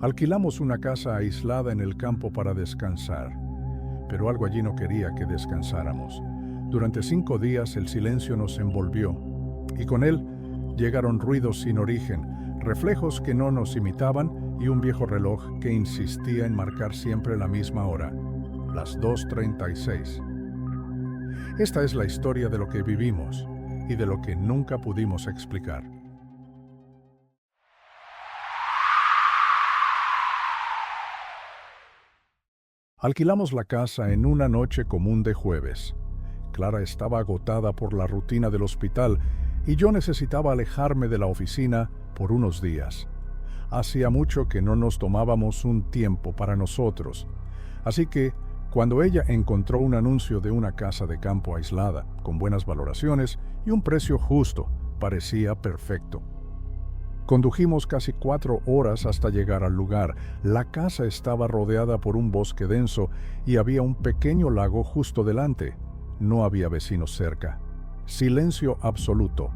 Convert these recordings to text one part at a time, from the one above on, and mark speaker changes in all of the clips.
Speaker 1: Alquilamos una casa aislada en el campo para descansar, pero algo allí no quería que descansáramos. Durante 5 días el silencio nos envolvió, y con él llegaron ruidos sin origen, reflejos que no nos imitaban y un viejo reloj que insistía en marcar siempre la misma hora, las 2:36. Esta es la historia de lo que vivimos y de lo que nunca pudimos explicar. Alquilamos la casa en una noche común de jueves. Clara estaba agotada por la rutina del hospital y yo necesitaba alejarme de la oficina por unos días. Hacía mucho que no nos tomábamos un tiempo para nosotros, así que cuando ella encontró un anuncio de una casa de campo aislada, con buenas valoraciones y un precio justo, parecía perfecto. Condujimos casi 4 horas hasta llegar al lugar. La casa estaba rodeada por un bosque denso y había un pequeño lago justo delante. No había vecinos cerca. Silencio absoluto,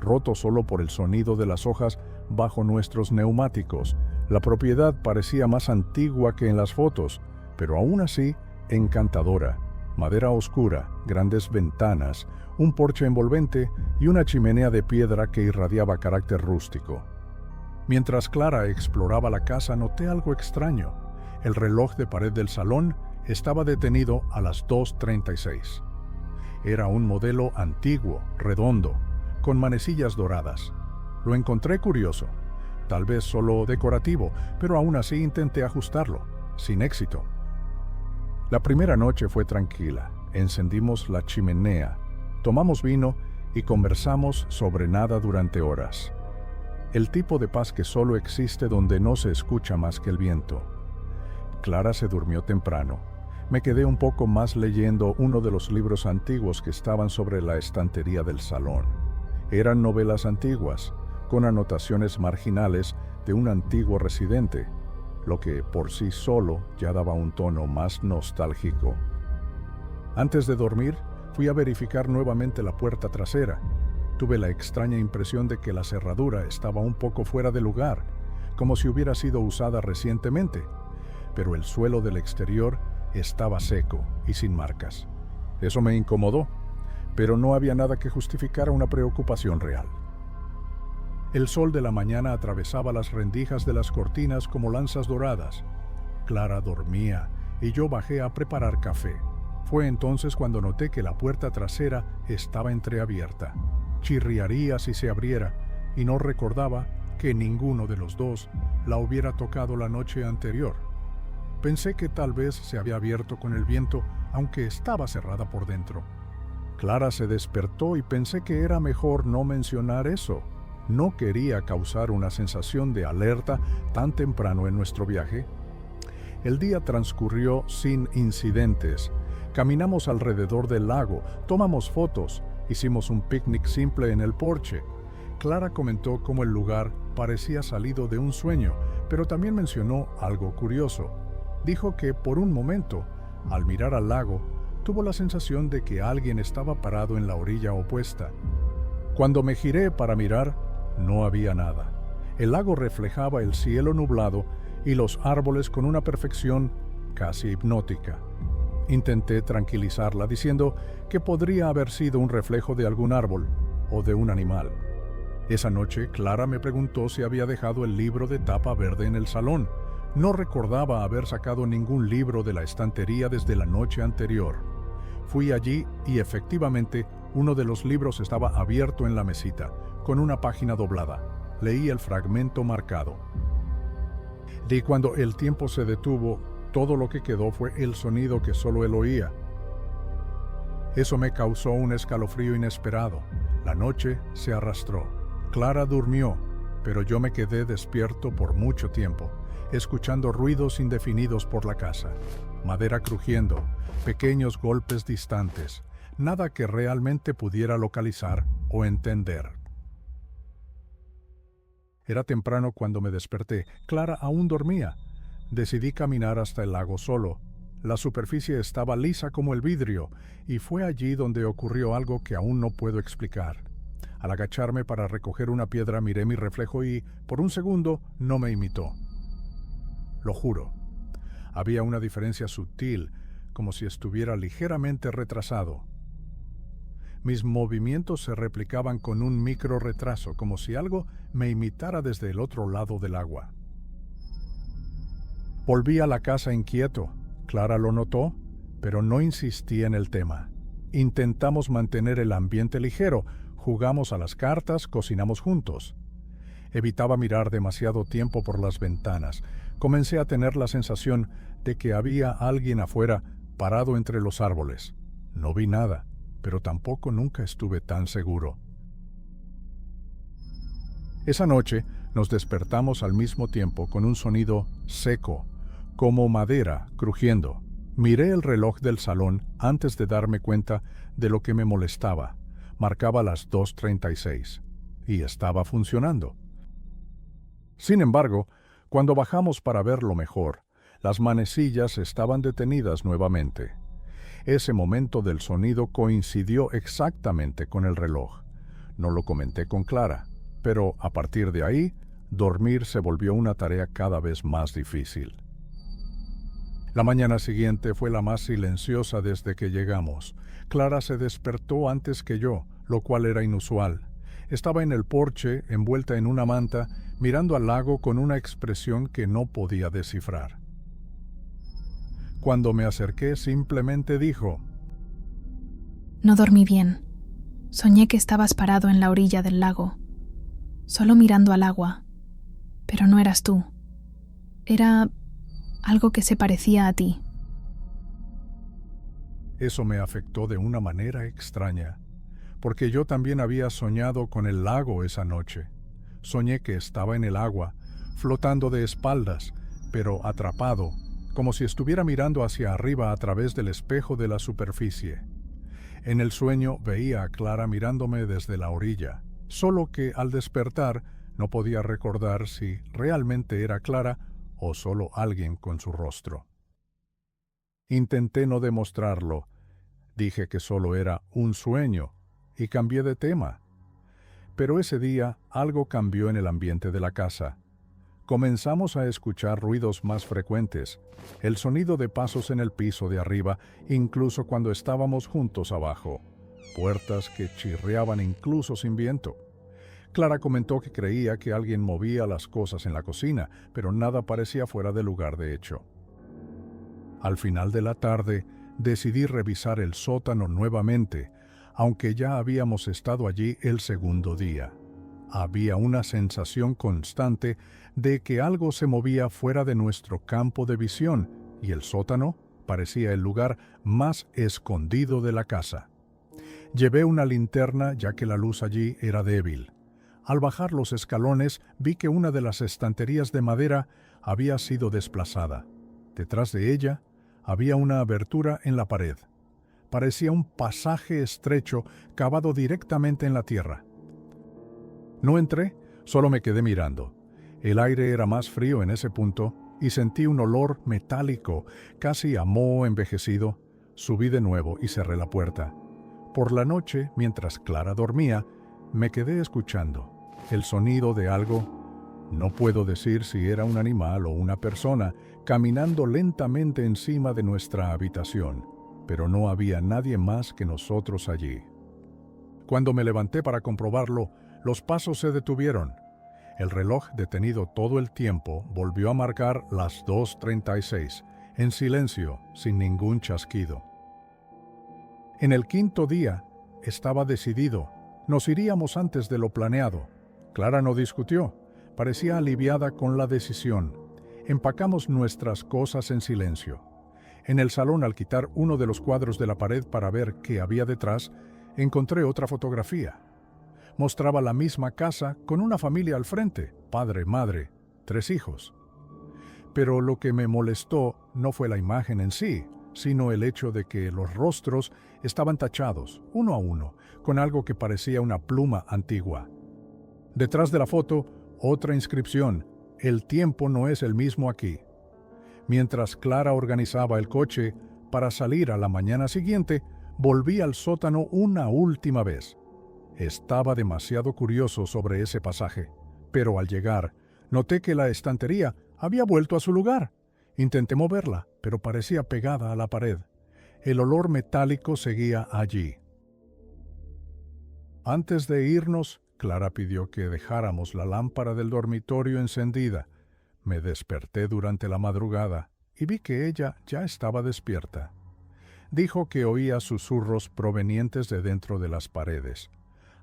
Speaker 1: roto solo por el sonido de las hojas bajo nuestros neumáticos. La propiedad parecía más antigua que en las fotos, pero aún así encantadora. Madera oscura, grandes ventanas, un porche envolvente y una chimenea de piedra que irradiaba carácter rústico. Mientras Clara exploraba la casa, noté algo extraño. El reloj de pared del salón estaba detenido a las 2:36. Era un modelo antiguo, redondo, con manecillas doradas. Lo encontré curioso, tal vez solo decorativo, pero aún así intenté ajustarlo, sin éxito. La primera noche fue tranquila. Encendimos la chimenea, tomamos vino y conversamos sobre nada durante horas. El tipo de paz que solo existe donde no se escucha más que el viento. Clara se durmió temprano. Me quedé un poco más leyendo uno de los libros antiguos que estaban sobre la estantería del salón. Eran novelas antiguas, con anotaciones marginales de un antiguo residente, lo que por sí solo ya daba un tono más nostálgico. Antes de dormir, fui a verificar nuevamente la puerta trasera. Tuve la extraña impresión de que la cerradura estaba un poco fuera de lugar, como si hubiera sido usada recientemente, pero el suelo del exterior estaba seco y sin marcas. Eso me incomodó, pero no había nada que justificara una preocupación real. El sol de la mañana atravesaba las rendijas de las cortinas como lanzas doradas. Clara dormía y yo bajé a preparar café. Fue entonces cuando noté que la puerta trasera estaba entreabierta. Chirriaría si se abriera, y no recordaba que ninguno de los dos la hubiera tocado la noche anterior. Pensé que tal vez se había abierto con el viento, aunque estaba cerrada por dentro. Clara se despertó y pensé que era mejor no mencionar eso. No quería causar una sensación de alerta tan temprano en nuestro viaje. El día transcurrió sin incidentes. Caminamos alrededor del lago, tomamos fotos, hicimos un picnic simple en el porche. Clara comentó cómo el lugar parecía salido de un sueño, pero también mencionó algo curioso. Dijo que por un momento, al mirar al lago, tuvo la sensación de que alguien estaba parado en la orilla opuesta. Cuando me giré para mirar, no había nada. El lago reflejaba el cielo nublado y los árboles con una perfección casi hipnótica. Intenté tranquilizarla diciendo que podría haber sido un reflejo de algún árbol o de un animal. Esa noche, Clara me preguntó si había dejado el libro de tapa verde en el salón. No recordaba haber sacado ningún libro de la estantería desde la noche anterior. Fui allí y efectivamente uno de los libros estaba abierto en la mesita, con una página doblada. Leí el fragmento marcado. Y cuando el tiempo se detuvo, todo lo que quedó fue el sonido que solo él oía. Eso me causó un escalofrío inesperado. La noche se arrastró. Clara durmió, pero yo me quedé despierto por mucho tiempo, escuchando ruidos indefinidos por la casa. Madera crujiendo, pequeños golpes distantes, nada que realmente pudiera localizar o entender. Era temprano cuando me desperté. Clara aún dormía. Decidí caminar hasta el lago solo. La superficie estaba lisa como el vidrio, y fue allí donde ocurrió algo que aún no puedo explicar. Al agacharme para recoger una piedra miré mi reflejo y, por un segundo, no me imitó. lo juro. Había una diferencia sutil, como si estuviera ligeramente retrasado. Mis movimientos se replicaban con un micro retraso, como si algo me imitara desde el otro lado del agua. Volví a la casa inquieto. Clara lo notó, pero no insistí en el tema. Intentamos mantener el ambiente ligero, jugamos a las cartas, cocinamos juntos. Evitaba mirar demasiado tiempo por las ventanas. Comencé a tener la sensación de que había alguien afuera parado entre los árboles. No vi nada, pero tampoco nunca estuve tan seguro. Esa noche nos despertamos al mismo tiempo con un sonido seco, como madera crujiendo. Miré el reloj del salón antes de darme cuenta de lo que me molestaba. Marcaba las 2:36 y estaba funcionando. Sin embargo, cuando bajamos para verlo mejor, las manecillas estaban detenidas nuevamente. Ese momento del sonido coincidió exactamente con el reloj. No lo comenté con Clara, pero a partir de ahí, dormir se volvió una tarea cada vez más difícil. La mañana siguiente fue la más silenciosa desde que llegamos. Clara se despertó antes que yo, lo cual era inusual. Estaba en el porche, envuelta en una manta, mirando al lago con una expresión que no podía descifrar. Cuando me acerqué, simplemente dijo:
Speaker 2: No dormí bien. Soñé que estabas parado en la orilla del lago, solo mirando al agua, pero no eras tú. Era algo que se parecía a ti.
Speaker 1: Eso me afectó de una manera extraña, porque yo también había soñado con el lago esa noche. Soñé que estaba en el agua, flotando de espaldas, pero atrapado, como si estuviera mirando hacia arriba a través del espejo de la superficie. En el sueño veía a Clara mirándome desde la orilla, solo que al despertar no podía recordar si realmente era Clara o solo alguien con su rostro. Intenté no demostrarlo. Dije que solo era un sueño y cambié de tema. Pero ese día algo cambió en el ambiente de la casa. Comenzamos a escuchar ruidos más frecuentes, el sonido de pasos en el piso de arriba, incluso cuando estábamos juntos abajo, puertas que chirriaban incluso sin viento. Clara comentó que creía que alguien movía las cosas en la cocina, pero nada parecía fuera de lugar de hecho. Al final de la tarde, decidí revisar el sótano nuevamente, aunque ya habíamos estado allí el segundo día. Había una sensación constante de que algo se movía fuera de nuestro campo de visión y el sótano parecía el lugar más escondido de la casa. Llevé una linterna ya que la luz allí era débil. Al bajar los escalones vi que una de las estanterías de madera había sido desplazada. Detrás de ella había una abertura en la pared. Parecía un pasaje estrecho cavado directamente en la tierra. No entré, solo me quedé mirando. El aire era más frío en ese punto y sentí un olor metálico, casi a moho envejecido. Subí de nuevo y cerré la puerta. Por la noche, mientras Clara dormía, me quedé escuchando el sonido de algo, no puedo decir si era un animal o una persona, caminando lentamente encima de nuestra habitación, pero no había nadie más que nosotros allí. Cuando me levanté para comprobarlo, los pasos se detuvieron. El reloj, detenido todo el tiempo, volvió a marcar las 2:36, en silencio, sin ningún chasquido. En el quinto día, estaba decidido. Nos iríamos antes de lo planeado. Clara no discutió. Parecía aliviada con la decisión. Empacamos nuestras cosas en silencio. En el salón, al quitar uno de los cuadros de la pared para ver qué había detrás, encontré otra fotografía. Mostraba la misma casa con una familia al frente, padre, madre, 3 hijos. Pero lo que me molestó no fue la imagen en sí, sino el hecho de que los rostros estaban tachados, uno a uno, con algo que parecía una pluma antigua. Detrás de la foto, otra inscripción: el tiempo no es el mismo aquí. Mientras Clara organizaba el coche para salir a la mañana siguiente, volví al sótano una última vez. Estaba demasiado curioso sobre ese pasaje, pero al llegar, noté que la estantería había vuelto a su lugar. Intenté moverla, pero parecía pegada a la pared. El olor metálico seguía allí. Antes de irnos, Clara pidió que dejáramos la lámpara del dormitorio encendida. Me desperté durante la madrugada y vi que ella ya estaba despierta. Dijo que oía susurros provenientes de dentro de las paredes.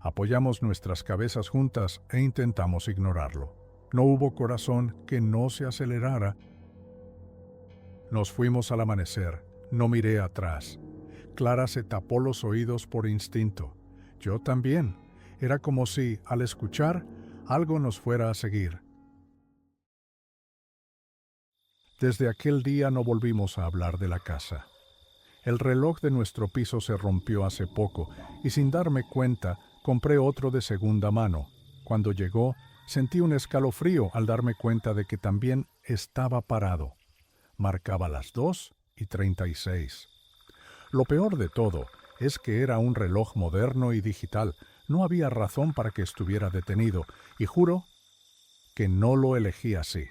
Speaker 1: Apoyamos nuestras cabezas juntas e intentamos ignorarlo. No hubo corazón que no se acelerara. Nos fuimos al amanecer. No miré atrás. Clara se tapó los oídos por instinto. Yo también. Era como si, al escuchar, algo nos fuera a seguir. Desde aquel día no volvimos a hablar de la casa. El reloj de nuestro piso se rompió hace poco y sin darme cuenta compré otro de segunda mano. Cuando llegó, sentí un escalofrío al darme cuenta de que también estaba parado. Marcaba las 2:36. Lo peor de todo es que era un reloj moderno y digital. No había razón para que estuviera detenido, y juro que no lo elegí así.